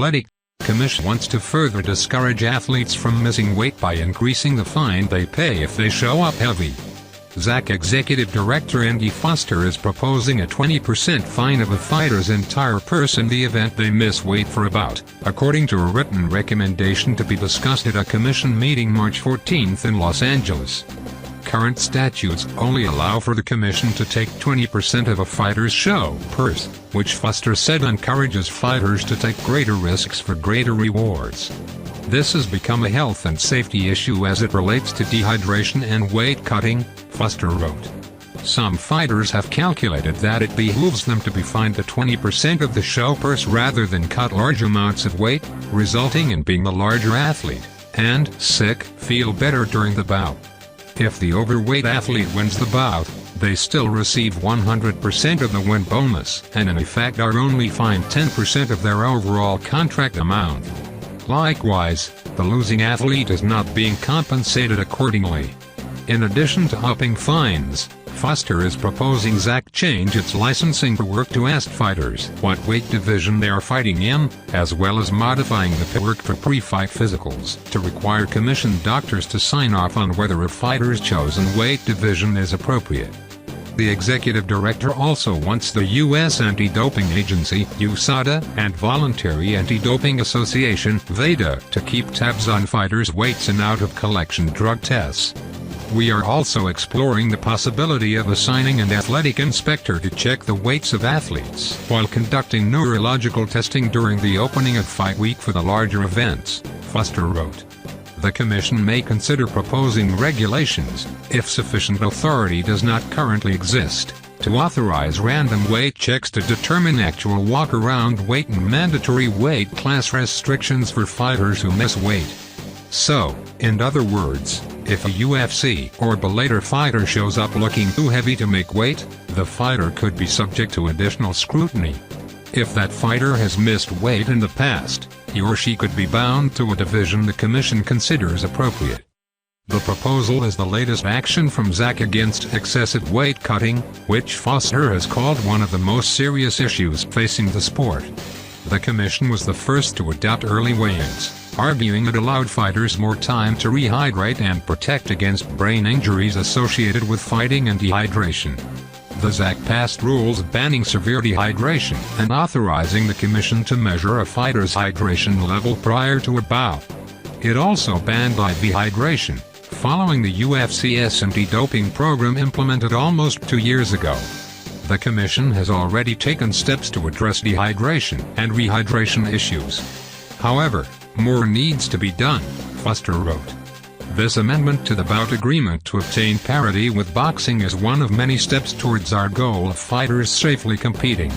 Athletic Commission wants to further discourage athletes from missing weight by increasing the fine they pay if they show up heavy. ZAC Executive Director Andy Foster is proposing a 20% fine of a fighter's entire purse in the event they miss weight for a bout, according to a written recommendation to be discussed at a commission meeting March 14 in Los Angeles. Current statutes only allow for the commission to take 20% of a fighter's show purse, which Foster said encourages fighters to take greater risks for greater rewards. This has become a health and safety issue as it relates to dehydration and weight cutting, Foster wrote. Some fighters have calculated that it behooves them to be fined the 20% of the show purse rather than cut large amounts of weight, resulting in being the larger athlete, and feel better during the bout. If the overweight athlete wins the bout, they still receive 100% of the win bonus and in effect are only fined 10% of their overall contract amount. Likewise, the losing athlete is not being compensated accordingly. In addition to upping fines, Foster is proposing ZAC change its licensing for work to ask fighters what weight division they are fighting in, as well as modifying the paperwork for pre-fight physicals to require commissioned doctors to sign off on whether a fighter's chosen weight division is appropriate. The executive director also wants the U.S. Anti-Doping Agency (USADA) and Voluntary Anti-Doping Association (VADA) to keep tabs on fighters' weights and out-of-collection drug tests. We are also exploring the possibility of assigning an athletic inspector to check the weights of athletes while conducting neurological testing during the opening of fight week for the larger events, Foster wrote. The Commission may consider proposing regulations, if sufficient authority does not currently exist, to authorize random weight checks to determine actual walk-around weight and mandatory weight class restrictions for fighters who miss weight. So, in other words, if a UFC or Bellator fighter shows up looking too heavy to make weight, the fighter could be subject to additional scrutiny. If that fighter has missed weight in the past, he or she could be bound to a division the Commission considers appropriate. The proposal is the latest action from ZAC against excessive weight cutting, which Foster has called one of the most serious issues facing the sport. The Commission was the first to adopt early weigh-ins, arguing it allowed fighters more time to rehydrate and protect against brain injuries associated with fighting and dehydration. The ZAC passed rules banning severe dehydration and authorizing the Commission to measure a fighter's hydration level prior to a bout. It also banned IV hydration, following the UFC's anti-doping program implemented almost 2 years ago. The Commission has already taken steps to address dehydration and rehydration issues. However, more needs to be done, Foster wrote. This amendment to the bout agreement to obtain parity with boxing is one of many steps towards our goal of fighters safely competing.